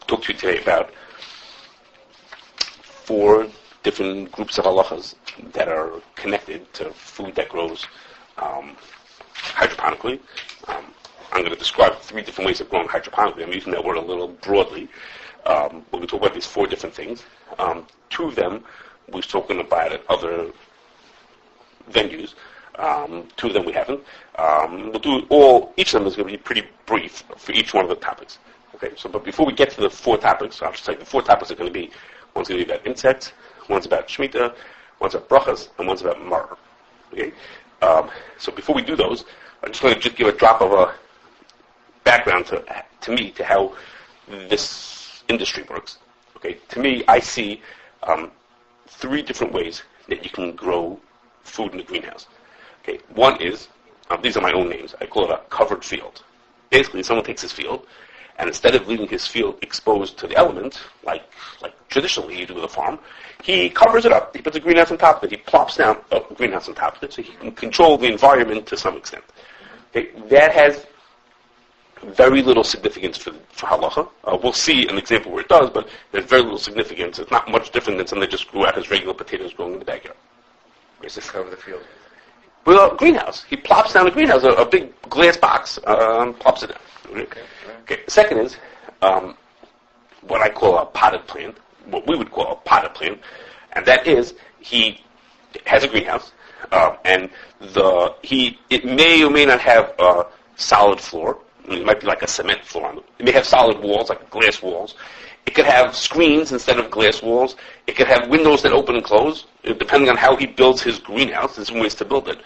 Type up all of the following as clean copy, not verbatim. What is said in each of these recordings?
talk to you today about 4 different groups of halachas that are connected to food that grows hydroponically. I'm going to describe 3 different ways of growing hydroponically. I'm using that word a little broadly. We're going to talk about these 4 different things. 2 of them we've spoken about at other venues. 2 of them we haven't. We'll do each of them is going to be pretty brief for each one of the topics. Okay, but before we get to the 4 topics, I'll just say the 4 topics are going to be, one's going to be about insects, one's about Shemittah, one's about Berachos, and one's about Marror. Okay? So before we do those, I'm just going to give a drop of a background to me, to how this industry works. Okay? To me, I see 3 different ways that you can grow food in the greenhouse. Okay? One is, these are my own names, I call it a covered field. Basically, someone takes his field, and instead of leaving his field exposed to the elements, like traditionally you do with a farm, he covers it up. He puts a greenhouse on top of it. He plops down a greenhouse on top of it so he can control the environment to some extent. Okay? That has very little significance for halacha. We'll see an example where it does, but there's very little significance. It's not much different than something that just grew out as regular potatoes growing in the backyard. Where's this cover the field? Well, a greenhouse. He plops down a greenhouse, a big glass box, plops it down. Okay. The second is what I call a potted plant, what we would call a potted plant, and that is he has a greenhouse, and it may or may not have a solid floor. It might be like a cement floor. It may have solid walls, like glass walls. It could have screens instead of glass walls. It could have windows that open and close, depending on how he builds his greenhouse. There's ways to build it.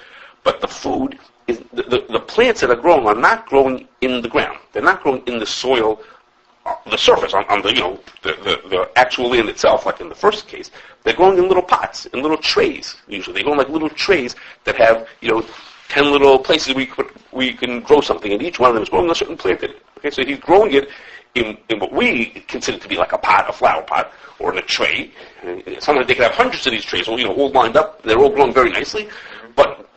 But the food is the plants that are growing are not growing in the ground. They're not growing in the soil, the surface, on the actual land itself. Like in the first case, they're growing in little pots, in little trays. Usually, they go in like little trays that have 10 little places where you can grow something, and each one of them is growing a certain plant in it. Okay, so he's growing it in what we consider to be like a pot, a flower pot, or in a tray. Sometimes they can have hundreds of these trays, all lined up. They're all growing very nicely. But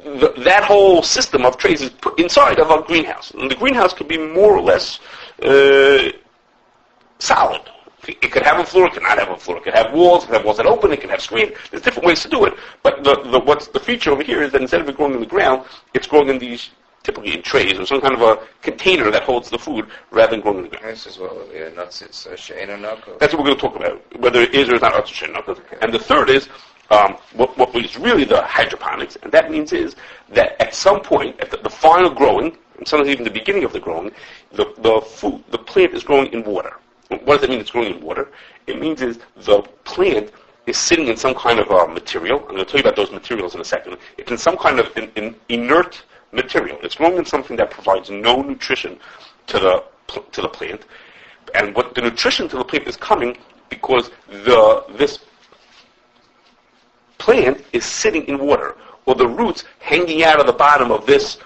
that whole system of trays is put inside of a greenhouse. And the greenhouse could be more or less solid. It could have a floor, it could not have a floor. It could have walls that open, it can have screens. There's different ways to do it. But what's the feature over here is that instead of it growing in the ground, it's growing in these, typically in trays, or some kind of a container that holds the food, rather than growing in the ground. This is what nuts. It's she'ena nako. That's what we're going to talk about, whether it is or is not nuts or she'ena nako. And the third is what is really the hydroponics, and that means is that at some point, at the final growing, and sometimes even the beginning of the growing, the plant is growing in water. What does that mean? It's growing in water. It means is the plant is sitting in some kind of material. I'm going to tell you about those materials in a second. It's in some kind of an inert material. It's growing in something that provides no nutrition to the plant, and what the nutrition to the plant is coming because this plant is sitting in water, or the roots hanging out of the bottom of this,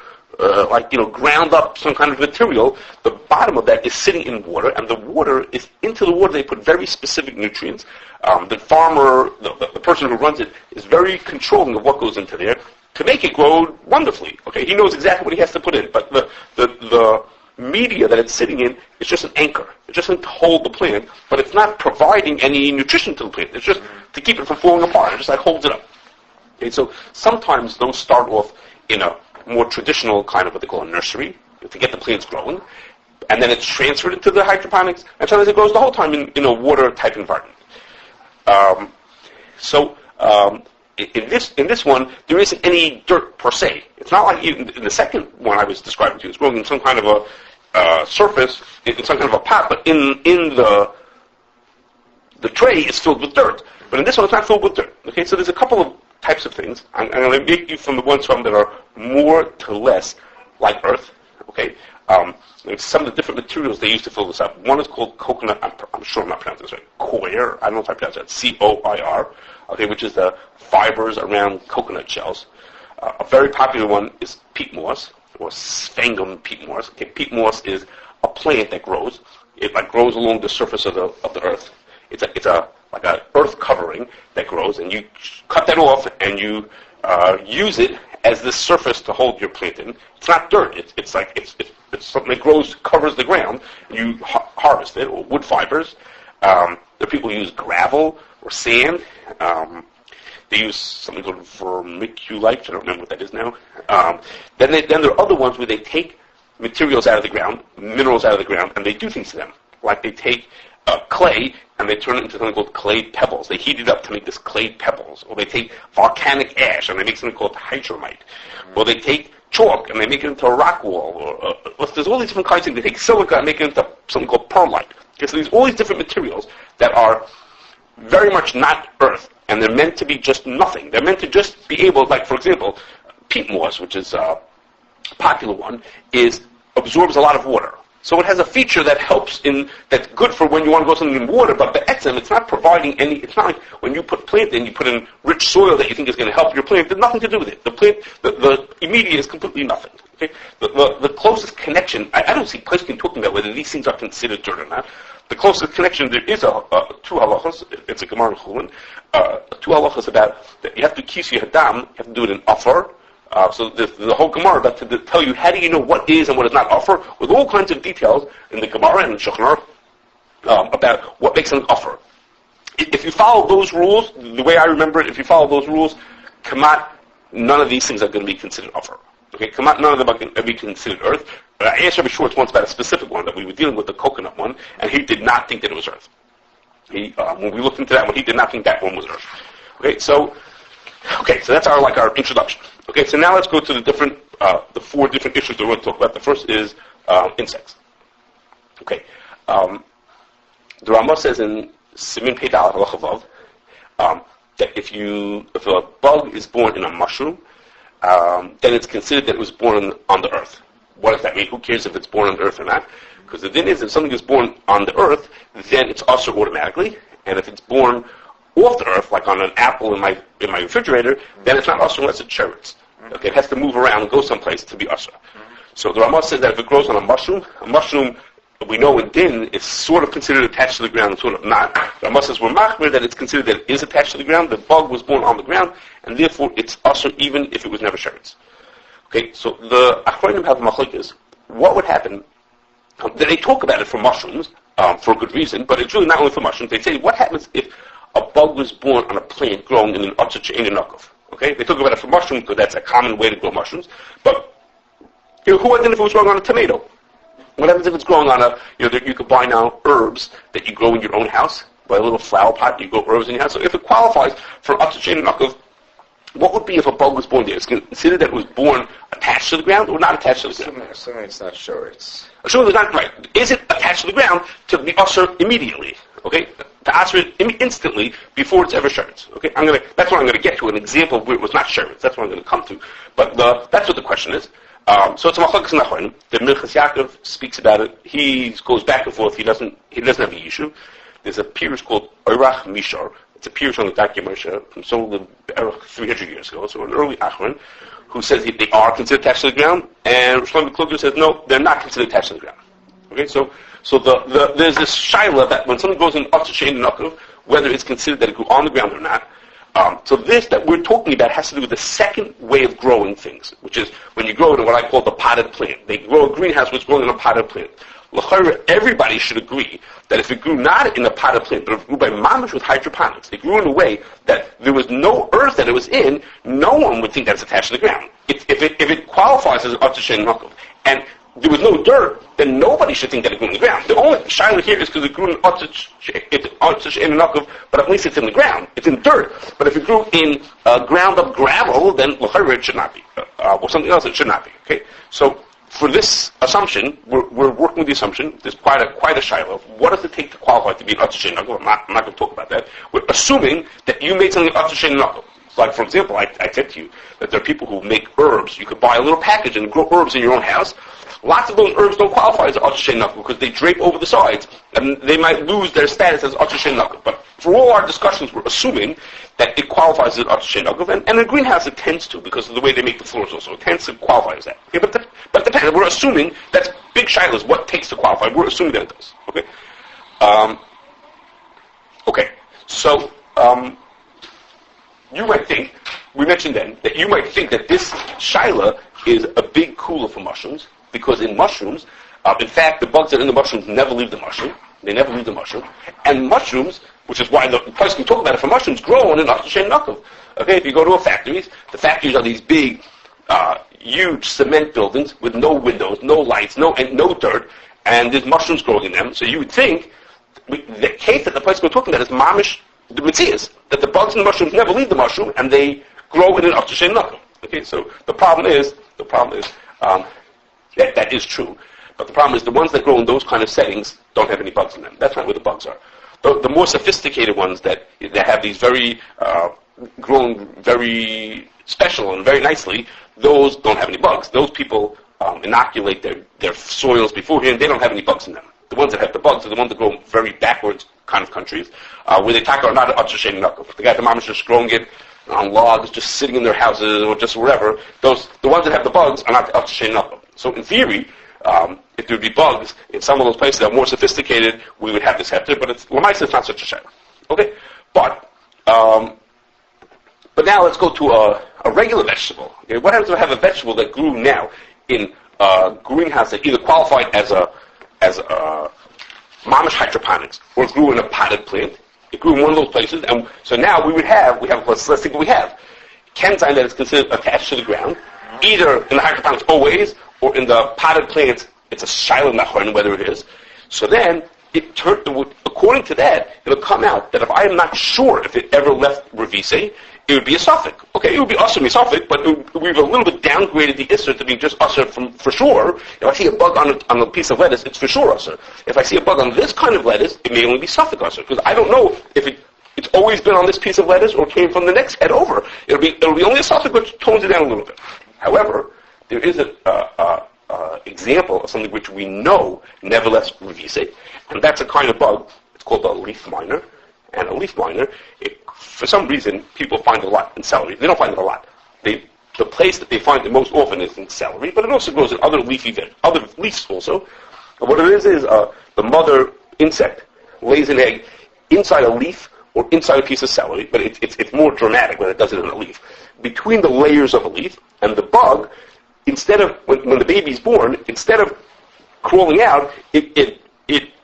ground up some kind of material. The bottom of that is sitting in water, and the water is into the water. They put very specific nutrients. The farmer, the person who runs it, is very controlling of what goes into there to make it grow wonderfully. Okay, he knows exactly what he has to put in, but the media that it's sitting in is just an anchor. It's just to hold the plant, but it's not providing any nutrition to the plant. It's just to keep it from falling apart. It just holds it up. Okay, so sometimes those start off in a more traditional kind of what they call a nursery to get the plants growing, and then it's transferred into the hydroponics, and sometimes it grows the whole time in a water type environment. In this one, there isn't any dirt per se. It's not like in the second one I was describing to you. It's growing in some kind of a surface, in some kind of a pot, but in the tray is filled with dirt. But in this one, it's not filled with dirt. Okay, so there's a couple of types of things. I'm going to make you from the ones that are more to less like earth. Okay, some of the different materials they use to fill this up. One is called coconut. I'm sure I'm not pronouncing this right. Coir. I don't know if I pronounce that. COIR. Okay, which is the fibers around coconut shells. A very popular one is peat moss, or sphangum peat moss. Okay, peat moss is a plant that grows. It grows along the surface of the earth. It's like an earth covering that grows, and you cut that off and you use it as this surface to hold your plant in. It's not dirt. It's something that grows, covers the ground. You harvest it, or wood fibers. There are people who use gravel or sand. They use something called vermiculite. I don't remember what that is now. Then there are other ones where they take materials out of the ground, minerals out of the ground, and they do things to them. Like they take clay and they turn it into something called clay pebbles. They heat it up to make this clay pebbles. Or they take volcanic ash and they make something called hydromite. Or they take chalk and they make it into a rock wall. Or there's all these different kinds of things. They take silica and make it into something called perlite. Okay, so there's all these different materials that are very much not earth, and they're meant to be just nothing. They're meant to just be able, like for example, peat moss, which is a popular one, absorbs a lot of water. So it has a feature that that's good for when you want to grow something in water, but the etzem, it's not providing any, it's not like when you put plant in, you put in rich soil that you think is going to help your plant. There's nothing to do with it. The plant, the immediate is completely nothing. Okay? The closest connection, I don't see Pesach talking about whether these things are considered dirt or not. The closest connection, there is two halachos, it's a Gemara in Chulin, two halachos about that you have to kisi hadam, you have to do it in afar. So the whole Gemara about to tell you how do you know what is and what is not offer, with all kinds of details in the Gemara and in Shulchan Aruch about what makes an offer. If you follow those rules, the way I remember it, if you follow those rules, kamat, none of these things are going to be considered offer. Okay, kamat, none of them are going to be considered earth. I asked Rabbi Schwartz once about a specific one that we were dealing with, the coconut one, and he did not think that it was earth. When we looked into that one, he did not think that one was earth. Okay, so that's our introduction. Okay, so now let's go to the four different issues that we're going to talk about. The first is insects. Okay, the Ramah says in Simin Pedal Halachavav that if a bug is born in a mushroom, then it's considered that it was born on the earth. What does that mean? Who cares if it's born on the earth or not? Because the thing is, if something is born on the earth, then it's usher automatically, and if it's born off the earth, like on an apple in my refrigerator, then it's not usher unless it's cherries. Okay, it has to move around and go someplace to be usher. So the Ramah says that if it grows on a mushroom we know in din is sort of considered attached to the ground and sort of not. The Ramah says we're machmir that it's considered that it is attached to the ground. The bug was born on the ground, and therefore it's usher even if it was never cherries. Okay, so the Achronim have machlokes. What would happen? They talk about it for mushrooms for a good reason, but it's really not only for mushrooms. They say what happens if a bug was born on a plant growing in an otzer she'ein nakov. Okay, they talk about it for mushrooms because that's a common way to grow mushrooms. But who would then if it was growing on a tomato? What happens if it's growing on you could buy now herbs that you grow in your own house. Buy a little flower pot, you grow herbs in your house. So if it qualifies for otzer she'ein nakov, what would be if a bug was born there? It's considered that it was born attached to the ground or not attached to the ground? Assuming it's not sure. It's not right. Is it attached to the ground to be usher immediately? Okay, to usher it instantly before it's ever sheretz. Okay, that's what I'm going to get to, an example of where it was not sheretz. That's what I'm going to come to. But that's what the question is. So it's a machlokes nachronim. The Minchas Yaakov speaks about it. He goes back and forth. He doesn't have the issue. There's a pirush called Orach Mishar. It's a pirush on the Daki Moshe from some 300 years ago. So an early Achron who says they are considered attached to the ground, and Rosh Hashanah says no, they're not considered attached to the ground. Okay, so there's this shaila that when something goes in otzer she'ein nakov, whether it's considered that it grew on the ground or not. So this that we're talking about has to do with the second way of growing things, which is when you grow it in what I call the potted plant. They grow a greenhouse which is growing in a potted plant. Everybody should agree that if it grew not in a potted plant, but if it grew by mamish with hydroponics, it grew in a way that there was no earth that it was in, no one would think that it's attached to the ground. If it qualifies as otzer she'ein nakov, and there was no dirt, then nobody should think that it grew in the ground. The only shaila here is because it grew in otzer she'ein nakov, but at least it's in the ground. It's in dirt. But if it grew in ground up gravel, then it should not be. Or something else, it should not be. Okay, so for this assumption, we're working with the assumption. There's quite a shaila. What does it take to qualify to be an otzer she'ein nakov? I'm not going to talk about that. We're assuming that you made something otzer she'ein nakov. Like, for example, I said to you that there are people who make herbs. You could buy a little package and grow herbs in your own house. Lots of those herbs don't qualify as otzer she'ein nakov because they drape over the sides, and they might lose their status as otzer she'ein nakov. But for all our discussions, we're assuming that it qualifies as otzer she'ein nakov, and in a greenhouse it tends to because of the way they make the floors also. It tends to qualify as that. Okay, but it depends. We're assuming that's big shaila is what takes to qualify. We're assuming that it does. Okay. So you might think we mentioned then that you might think that this shaila is a big cooler for mushrooms, because in mushrooms, in fact, the bugs that are in the mushrooms never leave the mushroom. They never leave the mushroom. And mushrooms, which is why the place we talk about it for mushrooms, grow on an Akshay Nakov. Okay, if you go to the factories are these big, huge cement buildings with no windows, no lights, no dirt, and there's mushrooms growing in them. So you would think, the case that the place we're talking about is mamish, the mitzias, that the bugs and the mushrooms never leave the mushroom, and they grow in an Akshay Nakov. Okay, so the problem is, that is true. But the problem is the ones that grow in those kind of settings don't have any bugs in them. That's not where the bugs are. The more sophisticated ones that have these very grown very special and very nicely, those don't have any bugs. Those people inoculate their soils beforehand. They don't have any bugs in them. The ones that have the bugs are the ones that grow in very backwards kind of countries, where they are not Akshay Nakov. The guy at the mom is just growing it on logs, just sitting in their houses or just wherever. The ones that have the bugs are not Akshay Nakov. So in theory, if there would be bugs in some of those places that are more sophisticated, we would have this hefter, but it's not such a shame. Okay? But now let's go to a regular vegetable. Okay? What happens if I have a vegetable that grew now in a greenhouse that either qualified as a mamish hydroponics or grew in a potted plant? It grew in one of those places, and so now let's think what we have. Kenzyme that is considered attached to the ground, either in the hydroponics always, or in the potted plants, it's a shiloh nachon, whether it is. So then, according to that, it'll come out that if I am not sure if it ever left revise, it would be a suffix. Okay, it would be usher suffix, but we've a little bit downgraded the isser to be just usher for sure. If I see a bug on a piece of lettuce, it's for sure usher. If I see a bug on this kind of lettuce, it may only be suffix usher, because I don't know if it's always been on this piece of lettuce or came from the next head over. It'll be only a suffix which tones it down a little bit. However, there is an example of something which we know never left revise, and that's a kind of bug. It's called a leaf miner. And a leaf miner, for some reason, people find a lot in celery. They don't find it a lot. The place that they find it most often is in celery, but it also grows in other leaves also. And what it is the mother insect lays an egg inside a leaf or inside a piece of celery, but it's more dramatic when it does it in a leaf. Between the layers of a leaf, and the bug, instead of, when the baby's born, instead of crawling out, it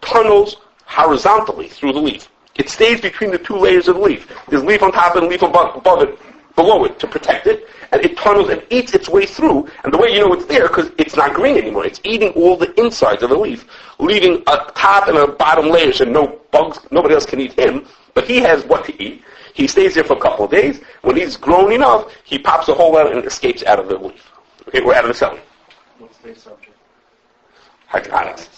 tunnels horizontally through the leaf. It stays between the two layers of the leaf. There's leaf on top and leaf above it, below it, to protect it, and it tunnels and eats its way through, and the way you know it's there, because it's not green anymore, it's eating all the insides of the leaf, leaving a top and a bottom layer so no bugs, nobody else can eat him, but he has what to eat. He stays there for a couple of days. When he's grown enough, he pops a hole out and escapes out of the leaf. Okay, or out of the celery. What's the subject? Hydroponics.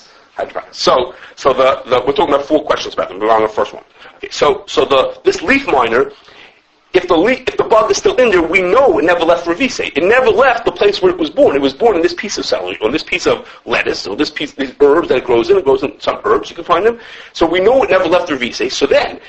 So we're talking about 4 questions about them. We're on the first one. Okay, so this leaf miner, if the bug is still in there, we know it never left revise. It never left the place where it was born. It was born in this piece of celery, or this piece of lettuce, or these herbs that it grows in. It grows in some herbs, you can find them. So we know it never left revise. So then,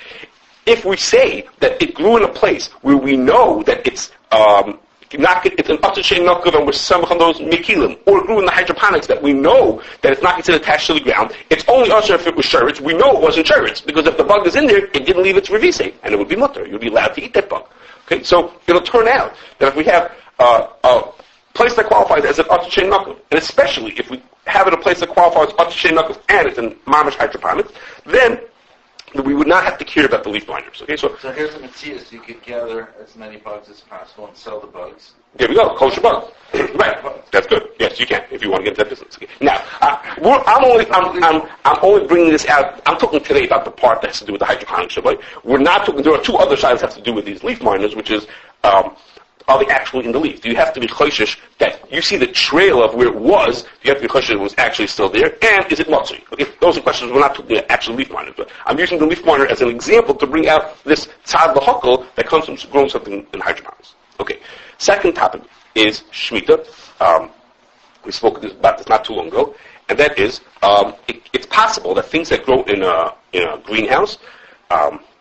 if we say that it grew in a place where we know that it's an Akshay Nakov and we're samach on those mikilim, or it grew in the hydroponics that we know that it's not considered attached to the ground, it's only usher if it was sheretz. We know it wasn't sheretz, because if the bug is in there, it didn't leave its revise, and it would be mutter. You'd be allowed to eat that bug. Okay, so it'll turn out that if we have a place that qualifies as an Akshay Nakov, and especially if we have it a place that qualifies as Akshay Nakov and it's in mamish hydroponics, then we would not have to care about the leaf miners. Okay, so here's the Matthias. You could gather as many bugs as possible and sell the bugs. There we go, kosher bug. Right, that's good. Yes, you can if you want to get into that business. Okay. Now, I'm only bringing this out. I'm talking today about the part that has to do with the hydroponics. Right? We're not talking. There are 2 other sides that have to do with these leaf miners, which is. Are they actually in the leaf? Do you have to be choshesh that you see the trail of where it was? Do you have to be choshesh it was actually still there? And is it matzui? Okay, those are questions. We're not talking about actual leaf miners, but I'm using the leaf miner as an example to bring out this tzad l'hakol that comes from growing something in hydroponics. Okay, second topic is Shemittah. We spoke about this not too long ago, and that is it's possible that things that grow in a greenhouse.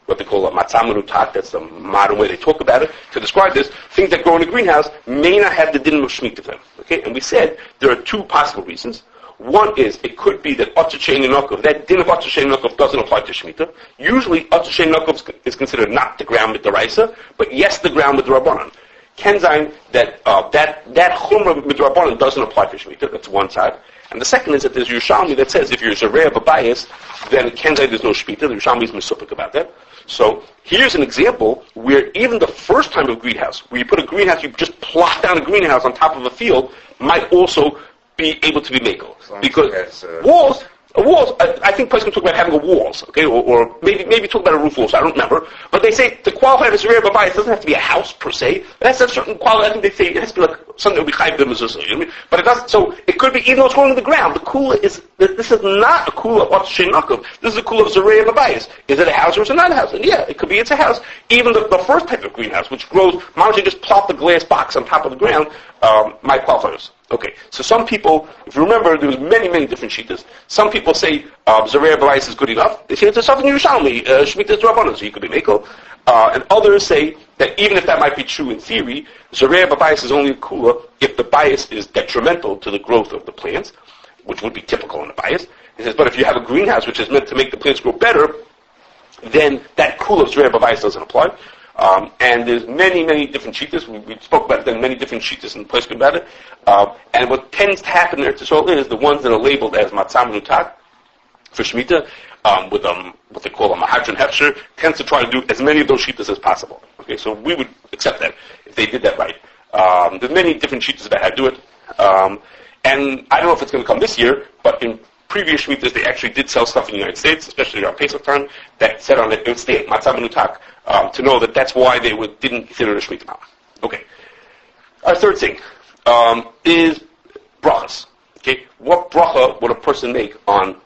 What they call a matzah merutak, that's the modern way they talk about it, to describe this, things that grow in a greenhouse may not have the din of Shemitah of them. Okay, and we said there are 2 possible reasons. One is, it could be that Atzah Nokov, that din of Atzah Nokov doesn't apply to Shemitah. Usually, Atzah Nokov is considered not the ground with the Raisa, but yes, the ground with the Rabbanan. Kenzain, that chumrah midrabanan doesn't apply for Shemitah. That's one side. And the second is that there's Yerushalmi that says if you're Zareh Babayis, then Kenzain there's no Shemitah. The Yerushalmi is misupik about that. So here's an example where even the first time of greenhouse, where you put a greenhouse, you just plop down a greenhouse on top of a field, might also be able to be makel. Because walls, I think Pesach can talk about having a walls, okay, or maybe talk about a roof also, I don't remember. But they say to qualify as a rare babayis, it doesn't have to be a house per se. It has to have certain quality. I think they say it has to be like something that would be chayv b'mezuzah, you know what I mean? But it doesn't. So it could be even though it's growing in the ground. The kula is this is not a kula of what's shenakov. This is a kula of zarei babayis. Is it a house or is it not a house? And yeah, it could be it's a house. Even the first type of greenhouse, which grows, mom should just plop the glass box on top of the ground, might qualify as. Okay, so some people, if you remember, there was many different shittas. Some people say Zarei B'Bayis is good enough. They say it's a Safek Yerushalmi, Shemittah is Rabbanon, so you could be Mekel. And others say that even if that might be true in theory, Zarei B'Bayis is only a kula if the bias is detrimental to the growth of the plants, which would be typical in a bias. He says, but if you have a greenhouse which is meant to make the plants grow better, then that kula of Zarei B'Bayis doesn't apply. And there's many different shittas. We spoke about it, many different shittas in the place about it. And what tends to happen there to Israel is the ones that are labeled as matzah menutak for Shemitah, with what they call a mahadran hefsher, tends to try to do as many of those shittas as possible. Okay, so we would accept that if they did that right. There's many different shittas about how to do it. And I don't know if it's going to come this year, but in previous Shemitahs, they actually did sell stuff in the United States, especially around Pesach time, that said on it would stay matzah menutak, to know that that's why they didn't consider it a Shemitah now. Okay. Our third thing is brachas. Okay, what bracha would a person make on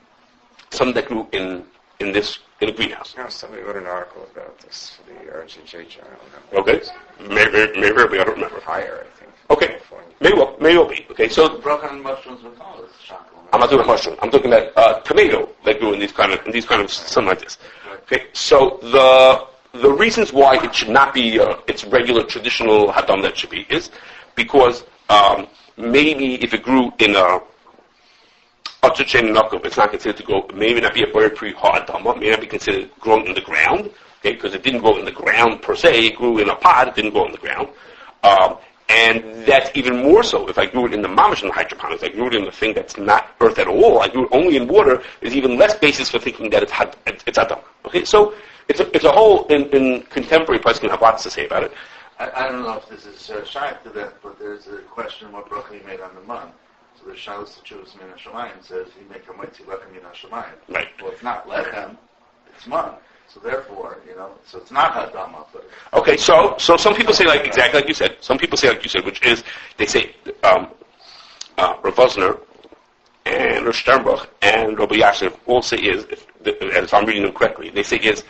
something that grew in a greenhouse? No, somebody wrote an article about this for the RGJJ. I don't know. Okay, maybe I don't remember. Higher, I think. Okay, maybe will be. Okay, so Bracha on mushrooms with all this chocolate. I'm not talking about mushroom. I'm talking about tomato that grew in these kind of something like this. Okay, so the reasons why it should not be its regular traditional hadam that should be is because maybe if it grew in a it's not considered to grow. Maybe not be a very pre-hadam. May not be considered growing in the ground. Okay, because it didn't grow in the ground per se. It grew in a pot. It didn't grow in the ground. And that's even more so if I grew it in the mamash and hydroponics. I grew it in the thing that's not earth at all. I grew it only in water. There's even less basis for thinking that it's adam. Okay, so it's a whole in contemporary place can have lots to say about it. I don't know if this is shy to that, but there's a question what bracha he made on the man. So the Shalos the Jews min hashamayim says he make a mitzvah lechem min hashamayim. Right. Well, it's not lechem, it's man. So therefore, so it's not hadama. But okay, so some people say exactly like you said. Some people say like you said, which is they say Rav Vosner and Rosh Sternbach and Rabbi Yashiv all say is, if I'm reading them correctly, they say is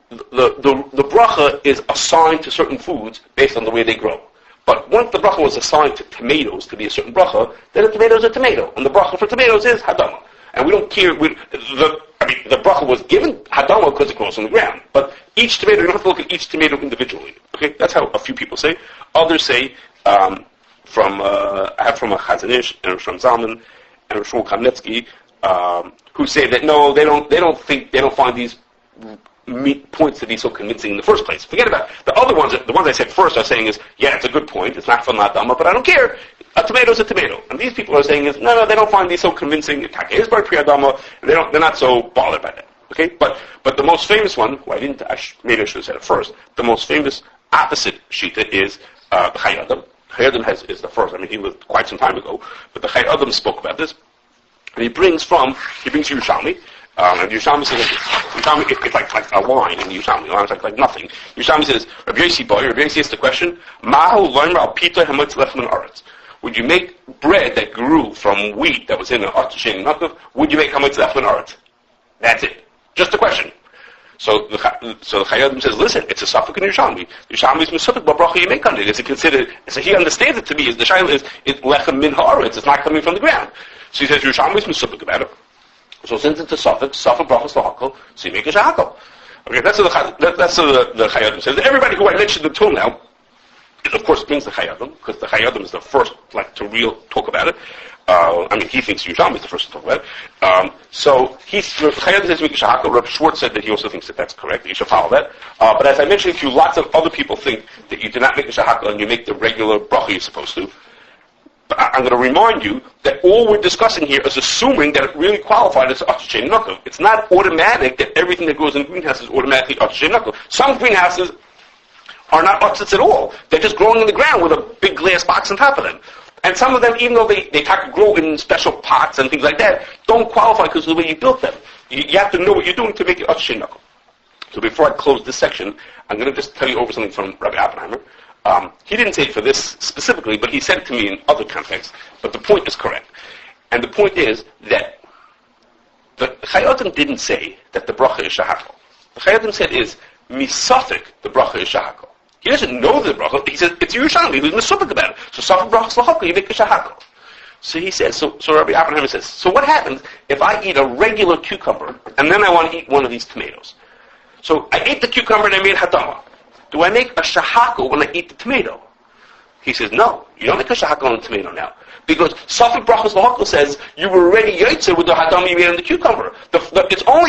the bracha is assigned to certain foods based on the way they grow. But once the bracha was assigned to tomatoes to be a certain bracha, then a tomato is a tomato, and the bracha for tomatoes is hadama. And we don't care. The bracha was given hadama because it grows on the ground. But each tomato, you don't have to look at each tomato individually. Okay, that's how a few people say. Others say I have from a Chazanish and from Zalman and Shmuel Kamnetsky, who say that no, they don't find these points to be so convincing in the first place. Forget about it. The other ones. The ones I said first are saying is, yeah, it's a good point. It's not from hadama, but I don't care. A tomato is a tomato. And these people are saying is, no, they don't find these so convincing. It is by pre-adama. They're not so bothered by that. Okay? But the most famous one, who maybe I should have said it first, the most famous opposite shita is the Chai Adam. Chai Adam is the first. He lived quite some time ago. But the Chai Adam spoke about this. And he brings Yerushalmi. And Yerushalmi says, Yerushalmi, it's like a line in Yerushalmi. It's like nothing. Yerushalmi says, Rabbi Yossi asks the question, Mahu loimer al pita hametz lechem aretz. Would you make bread that grew from wheat that was in an artishan nakov? Would you make hametz lechem aretz? That's it. Just a question. So the Chayadim says, listen, it's a suffix in Yerushalmi. Yerushalmi is misufik, but bracha you make on it. Is it considered? So he understands it to be. The shayla is lechem min haaretz. It's not coming from the ground. So he says Yerushalmi is misufik about it. So since it's a suffix brachas lahakol, so you make a shahakol. Okay, that's what the Chayadim says. Everybody who I mentioned until now it of course brings the Chayadim, because the Chayadim is the first, to real talk about it. He thinks Yerushalmi is the first to talk about it. So Chayadim says Mikdash HaHakol. Reb Schwartz said that he also thinks that that's correct, that you should follow that. But as I mentioned to you, lots of other people think that you do not make Mikdash HaHakol and you make the regular bracha you're supposed to. But I'm going to remind you that all we're discussing here is assuming that it really qualified as Atchayin Knuckle. It's not automatic that everything that grows in a greenhouse is automatically Atchayin Knuckle. Some greenhouses are not Atzitz at all. They're just growing in the ground with a big glass box on top of them. And some of them, even though they grow in special pots and things like that, don't qualify because of the way you built them. You have to know what you're doing to make it Atchayin Knuckle. So before I close this section, I'm going to just tell you over something from Rabbi Oppenheimer. He didn't say it for this specifically, but he said it to me in other contexts. But the point is correct. And the point is that the Chayadim didn't say that the bracha is shahakol. The Chayadim said is, misafik, the bracha is shahakol. He doesn't know the bracha. He says, it's Yerushalmi who's misafik about it. So safik bracha slahakol, you make a shahakol. So he says, so Rabbi Oppenheimer says, so what happens if I eat a regular cucumber, and then I want to eat one of these tomatoes? So I ate the cucumber and I made hadama. Do I make a shahakol when I eat the tomato? He says, no, you don't make a shahakol on the tomato now. Because Safik Berachos Lahakol says, you were already yotze with the hadam you made on the cucumber.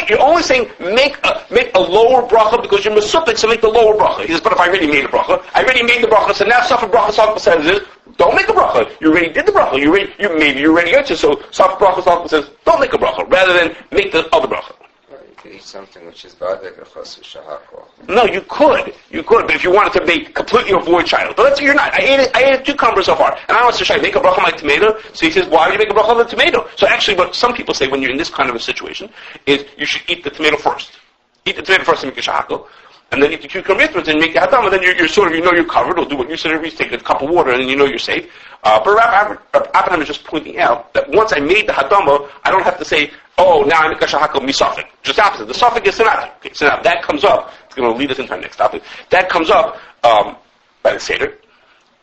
You're only saying, make a lower bracha because you're mesupik, so make the lower bracha. He says, but if I already made a bracha, I already made the bracha, so now Safik Berachos Lahakol says, don't make a bracha. You already did the bracha. Maybe you're already yotze, so Safik Berachos Lahakol says, don't make a bracha, rather than make the other bracha. Eat something which is bad like a chassu shahakol. No, you could, but if you wanted to make completely avoid child, but let's say you're not. I ate a cucumber so far, and I want to say, make a bracha on my tomato. So he says, why do you make a bracha on the tomato? So actually, what some people say when you're in this kind of a situation is you should eat the tomato first. Eat the tomato first and make a shahakol, and then eat the cucumber afterwards and make the hadam, and then you're sort of, you're covered. Or do what you said, take a cup of water, and then you're safe. But Rabbi Oppenheimer is just pointing out that once I made the hadama, I don't have to say, oh, now I make a shahakol misafik. Just the opposite. The safik is sinat. Okay, so now that comes up. It's going to lead us into our next topic. That comes up by the Seder,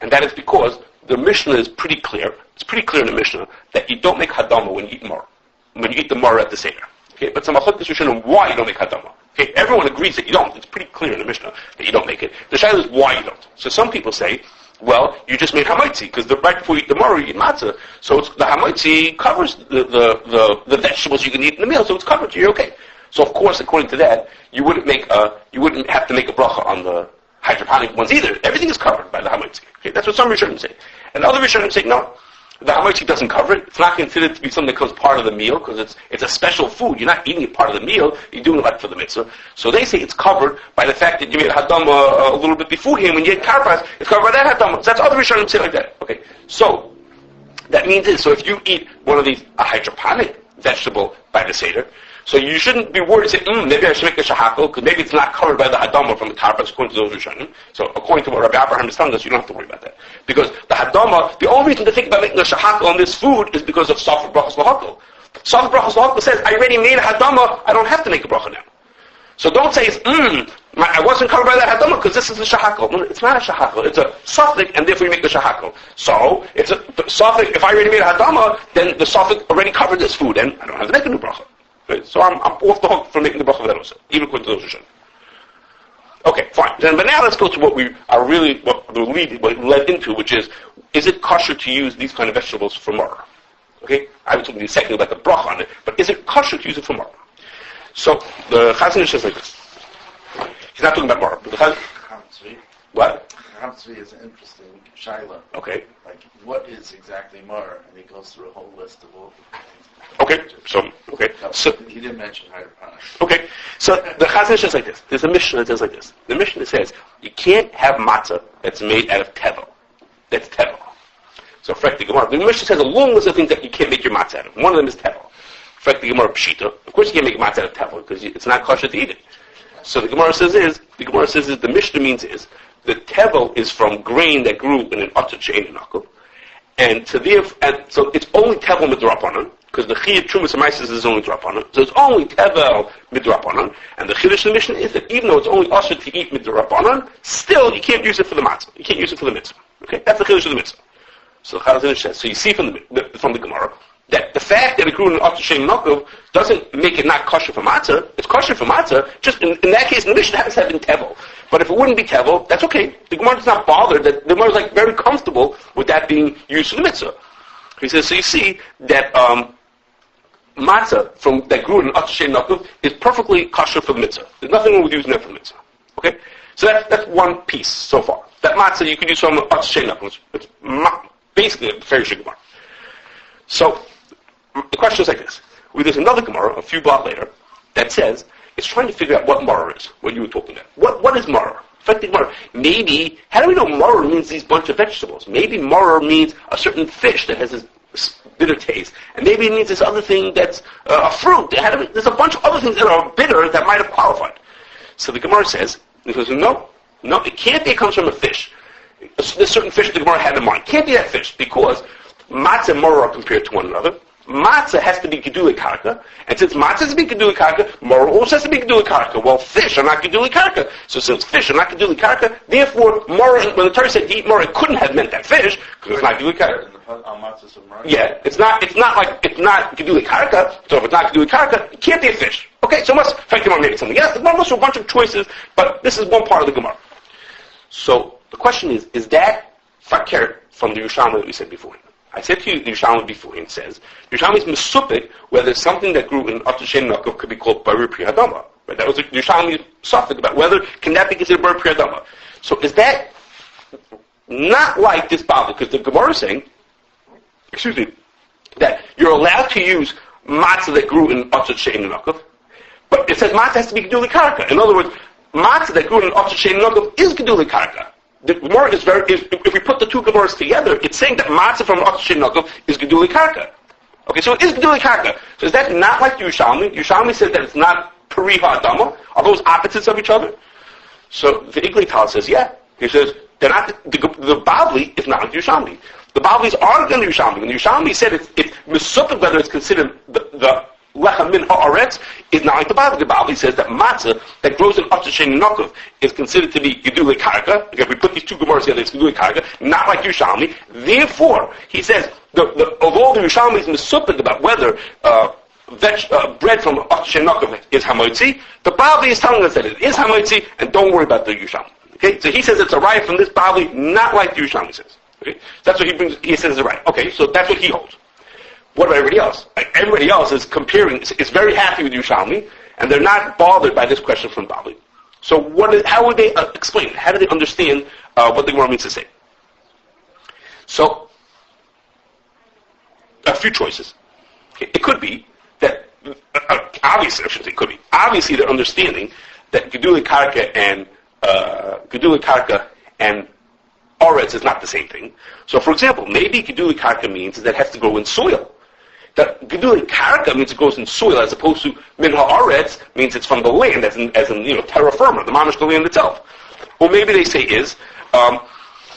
and that is because the Mishnah is pretty clear. It's pretty clear in the Mishnah that you don't make hadama when you eat marror. When you eat the marror at the Seder. Okay, but some achot discussion why you don't make hadama. Okay, everyone agrees that you don't. It's pretty clear in the Mishnah that you don't make it. The shayla is why you don't. So some people say, well, you just made hamaitzi, because right before you eat the marror, you eat matzah. So the hamaitzi covers the vegetables you can eat in the meal, so it's covered, so you're okay. So of course, according to that, you wouldn't have to make a bracha on the hydroponic ones either. Everything is covered by the hamaitzi. Okay, that's what some Rishonim say. And other Rishonim say, no, the hamaitzi doesn't cover it. It's not considered to be something that becomes part of the meal, because it's a special food. You're not eating it part of the meal, you're doing it for the mitzvah. So they say it's covered by the fact that you made hadam a little bit beforehand when you had karpas. It's covered by that hadam. So that's other Rishonim say like that. Okay, so that means this. So if you eat one of these, a hydroponic vegetable by the Seder, so you shouldn't be worried and say, maybe I should make a shahakol, because maybe it's not covered by the hadama from the karpas, according to those Rishonim. So according to what Rabbi Abraham is telling us, you don't have to worry about that. Because the hadama, the only reason to think about making a shahakol on this food is because of Safik Berachos Lahakol. Safik Berachos Lahakol says, I already made a hadama, I don't have to make a bracha now. So don't say, I wasn't covered by that hadama because this is a shahakol. No, it's not a shahakol. It's a safik, and therefore you make the shahakol. So it's a safik. If I already made a hadama, then the safik already covered this food, and I don't have to make a new bracha. Right? So I'm off the hook from making the bracha of that also, even according to those Rishonim. Okay, fine. But now let's go to what led into, which is it kosher to use these kind of vegetables for marror? Okay, I was talking to you second about the bracha on it, but is it kosher to use it for marror? So the Chazon says like this. He's not talking about marror. But the what? Hamtzvi is an interesting shaila. Okay. Like, what is exactly marror? And he goes through a whole list of all. Okay. So he didn't mention hydroponics. Okay. So the Chazon says like this. There's a Mishnah that says like this. The Mishnah says you can't have matzah that's made out of tevel. That's tevel. So the Gemara. The Mishnah says a long list of things that you can't make your matzah out of. One of them is tevel. The Gemara pshita. Of course, you can't make matzah out of tevel because it's not kosher to eat it. So the Gemara says the Mishnah means is the tevel is from grain that grew in an utter chain in Akul, and so it's only tevel midrabanan because the chiyuv trumas and meises is only drabanan. So it's only tevel midrabanan, and the chiddush of the Mishnah is that even though it's only usher to eat midrabanan, still you can't use it for the matzah. You can't use it for the mitzvah. Okay, that's the chiddush of the mitzvah. So the Chazon says. So you see from the Gemara that the fact that it grew in Otzar Shein Nokov doesn't make it not kosher for matzah. It's kosher for matzah. Just in that case, in the Mishnah, it has to have been tevel. But if it wouldn't be tevel, that's okay. The Gemara is not bothered. The Gemara is like very comfortable with that being used for the mitzvah. He says, so you see that matzah that grew in Otzar Shein Nokov is perfectly kosher for the mitzvah. There's nothing wrong with using that for the mitzvah. Okay, so that's one piece so far. That matzah you can use from Otzar Shein Nokov. It's basically a very shig Gemara. So the question is like this. There's another Gemara, a few blot later, that says, it's trying to figure out what Marror is, what you were talking about. What is Marror? Effective Marror. Maybe, how do we know Marror means these bunch of vegetables? Maybe Marror means a certain fish that has this bitter taste. And maybe it means this other thing that's a fruit. There's a bunch of other things that are bitter that might have qualified. So the Gemara says, no, it can't be it comes from a fish. There's certain fish the Gemara had in mind. It can't be that fish because matzah and maror are compared to one another. Matzah has to be gedulei karka, and since matzah has to be gedulei karka, maror also has to be gedulei karka. Well, fish are not gedulei karka. So since fish are not gedulei karka, therefore maror, when the Torah said to eat maror, it couldn't have meant that fish because it's not gedulei karka. Yeah, it's not gedulei karka. So if it's not gedulei karka, it can't be a fish. Okay, so it must affect the maybe something else. There's also a bunch of choices, but this is one part of the Gemara. So the question is that fakir from the Yerushalmi that we said before? I said to you the Yerushalmi before, and it says the Yerushalmi is mesupik whether something that grew in Otzar Shein Nokov could be called Berachos Pri Hadama. Right? That was the Yerushalmi suffix about whether can that be considered Berachos Pri Hadama. So is that not like this Bible? Because the Gemara is saying, that you're allowed to use matzah that grew in Otzar Shein Nokov, but it says matzah has to be gedulei karka. In other words, matzah that grew in Otzar Shein Nokov is gedulei karka. The Gemara if we put the two Gemaras together, it's saying that matzah from Otzar Shein Nokov is gedulei karka. Okay, so it is gedulei karka. So is that not like the Yerushalmi? Yerushalmi says that it's not peri ha'adama. Are those opposites of each other? So the Iglei Tal says, yeah. He says they're not. The Bavli is not like the Yerushalmi. The Bavlis are going to the Yerushalmi. And the Yerushalmi said it's mesupik whether it's considered the lechem min ha'aretz is not like the Bavli. The Bavli says that matzah that grows in Otzar Shein Nokov is considered to be gedulei karka. If we put these two Gemaras together, it's gedulei karka, not like Yerushalmi. Therefore, he says, although the Yerushalmi is mesupik about whether bread from Otzar Shein Nokov is hamotzi, the Bavli is telling us that it is hamotzi, and don't worry about the Yerushalmi. Okay, so he says it's a right from this Bavli, not like the Yerushalmi says. Okay, that's what he says is a right. Okay, so that's what he holds. What about everybody else? Everybody else is comparing, is very happy with Yerushalmi, and they're not bothered by this question from Bavli. So how would they explain it? How do they understand what the Gemara means to say? So, a few choices. Okay, it could be that, obviously, I shouldn't say it could be, obviously they're understanding that gedulei karka and Oretz is not the same thing. So, for example, maybe gedulei karka means that it has to grow in soil. That gedulei karka means it grows in soil, as opposed to min ha'aretz means it's from the land, as in terra firma, the mamish, the land itself. Or maybe they say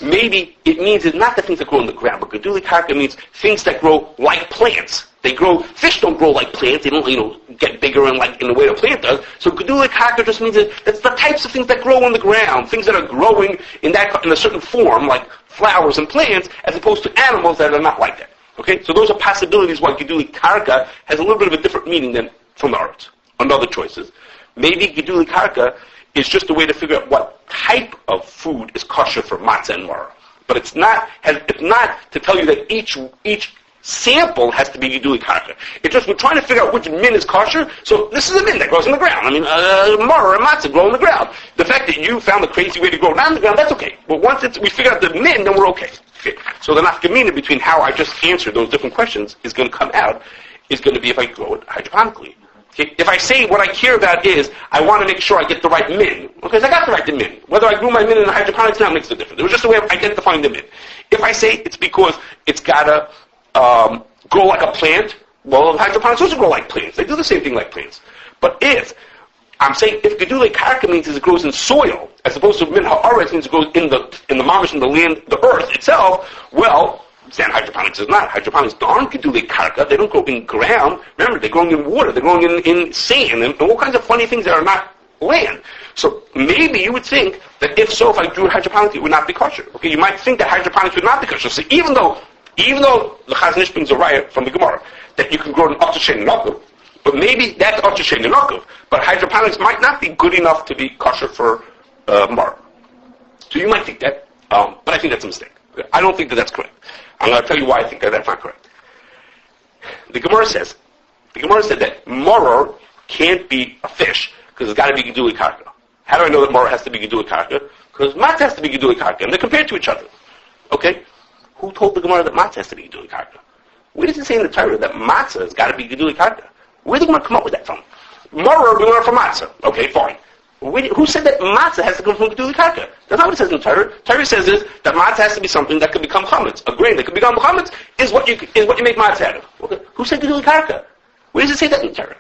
maybe it means it's not the things that grow in the ground, but gedulei karka means things that grow like plants. Fish don't grow like plants. They don't, get bigger in the way a plant does. So gedulei karka just means that's the types of things that grow in the ground, things that are growing in a certain form, like flowers and plants, as opposed to animals that are not like that. Okay, so those are possibilities why gedulei karka has a little bit of a different meaning than from the art. Another choices. Maybe gedulei karka is just a way to figure out what type of food is kosher for matzah and maror. But it's not to tell you that each sample has to be gedulei karka. It's just we're trying to figure out which min is kosher. So this is a min that grows in the ground. Maror and matzah grow in the ground. The fact that you found a crazy way to grow around the ground, that's okay. But once we figure out the min, then we're okay. So the nafkamina between how I just answered those different questions is going to come out, is going to be if I grow it hydroponically. Okay? If I say what I care about is, I want to make sure I get the right min. Okay, so I got the right min. Whether I grew my min in hydroponics now makes no difference. It was just a way of identifying the min. If I say it's because it's got to grow like a plant, well, hydroponics also grow like plants. They do the same thing like plants. But if I'm saying if gedulei karka means it grows in soil, as opposed to min ha'aretz means it grows in the mamish, in the land, the earth itself, well, then hydroponics is not. Hydroponics aren't gedulei karka. They don't grow in ground. Remember, they're growing in water. They're growing in sand and all kinds of funny things that are not land. So maybe you would think that if I grew hydroponics, it would not be kosher. Okay, you might think that hydroponics would not be kosher. So even though even though the Chazon Ish brings a riot from the Gemara that you can grow an Otter Shein Nokov, but maybe that's Otter Shein Nokov, but hydroponics might not be good enough to be kosher for Marror. So you might think that, but I think that's a mistake. I don't think that that's correct. I'm going to tell you why I think that that's not correct. The Gemara said that Marror can't be a fish because it's got to be Geduli Karka. How do I know that Marror has to be Geduli Karka? Because Matzah has to be Geduli Karka, and they're compared to each other. Okay? Who told the Gemara that Matzah has to be Geduli Karka? Where does it say in the Torah that Matzah has got to be Geduli Karka? Where did the Gemara come up with that from? Marror, we learn from Matzah. Okay, fine. Who said that matzah has to come from Geduli Karka? That's not what it says in Torah. Torah says is that matzah has to be something that could become chametz. A grain that could become chametz is what you make matzah out of. Okay. Who said Geduli Karka? Where does it say that in Torah?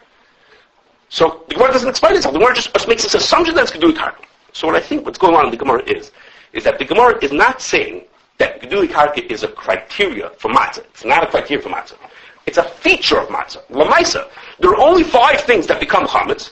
So the Gemara doesn't explain itself. The Gemara just makes this assumption that it's Geduli Karka. So what I think what's going on in the Gemara is that the Gemara is not saying that Geduli Karka is a criteria for matzah. It's not a criteria for matzah. It's a feature of matzah. Lamaisa. There are only 5 things that become chametz.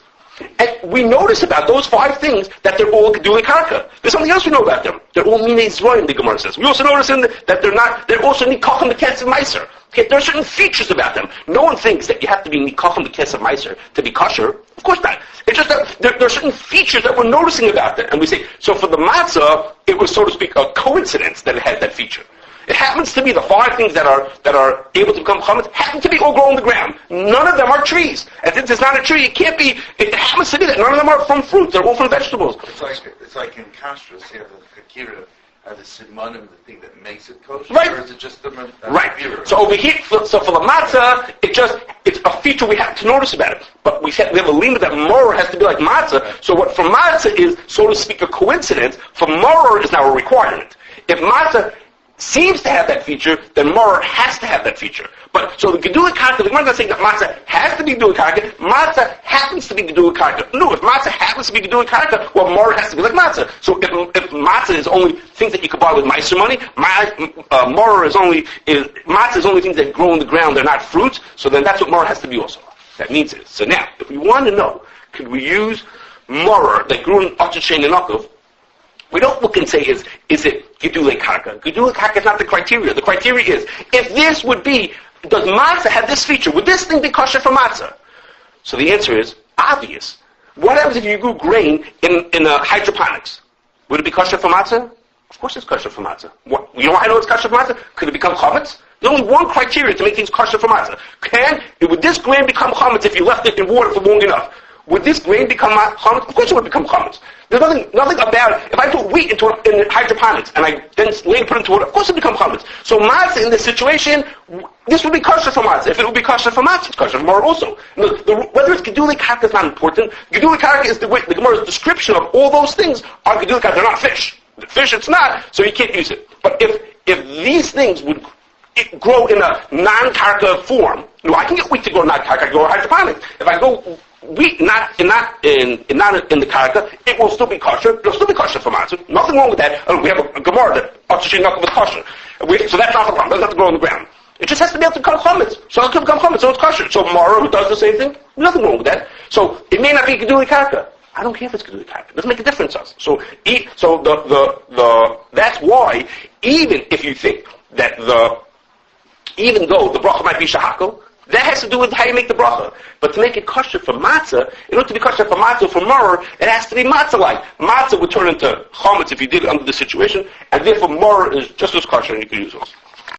And we notice about those 5 things that they're all Geduli Karka. There's something else we know about them. They're all Minei Zroim, the Gemara says. We also notice that they're also Nikachim the Kesef Meiser. Okay, there are certain features about them. No one thinks that you have to be Nikachim the Kesef Meiser to be kosher. Of course not. It's just that there are certain features that we're noticing about them. And we say, so for the matzah, it was, so to speak, a coincidence that it had that feature. It happens to be the 5 things that are able to become chametz happen to be all grown on the ground. None of them are trees. And since it's not a tree, it can't be. It happens to be that none of them are from fruit. They're all from vegetables. It's like in Kashrus, you have the Hakira, the Simanim, the thing that makes it kosher, right? Or is it just the right? Hakira? So over here, so for the matzah, it's a feature we have to notice about it. But we have a limit that Marror has to be like matzah. So what for matzah is, so to speak, a coincidence. For Marror is now a requirement. If matzah seems to have that feature, then Marror has to have that feature. But so the Geduli Karka, the Gemara is not saying that matzah has to be Geduli Karka. Matzah happens to be Geduli Karka. No, if matzah happens to be Geduli Karka, well, Marror has to be like matzah. So if matzah is only things that you can buy with meiser money, Marror is only matzah is only things that grow in the ground. They're not fruits. So then that's what Marror has to be also. That means it. So now, if we want to know, could we use Marror that grew in Otter Shein Nokov? We don't look and say, is it Geduli Karka? Geduli Karka is not the criteria. The criteria is, if this would be, does matzah have this feature? Would this thing be kosher for matzah? So the answer is obvious. What happens if you grew grain in hydroponics? Would it be kosher for matzah? Of course it's kosher for matzah. You know why I know it's kosher for matzah? Could it become chametz? There's only one criteria to make things kosher for matzah. Would this grain become chametz if you left it in water for long enough? Would this grain become chametz? Of course it would become chametz. There's nothing about it. If I put wheat in hydroponics and I then later put it into water, of course it becomes chametz. So matzah in this situation, this would be kosher for matzah. If it would be kosher for matzah, it's kosher for Marror also. Whether it's Geduli Karka is not important. Geduli Karka is the Gemara's description of all those things are Geduli Karka. They're not fish. The fish it's not, so you can't use it. But if these things would grow in a non-karka form, I can get wheat to grow non-karka. I can grow hydroponics. If I go wheat not in the karka, it will still be kosher. It'll still be kosher for matzah. Nothing wrong with that. We have a Gemara that Otter Shein Nokov with kosher. So that's not the problem. It doesn't have to grow on the ground. It just has to be able to become chametz. So it can become chametz, so it's kosher. So Marror, who does the same thing, nothing wrong with that. So it may not be Geduli Karka. I don't care if it's Geduli Karka. It doesn't make a difference to us. So that's why, even if you think that even though the bracha might be shahakal, that has to do with how you make the bracha. But to make it kosher for matzah, in order to be kosher for matzah, for Marror, it has to be matzah-like. Matzah would turn into chametz if you did it under the situation, and therefore Marror is just as kosher and you can use those.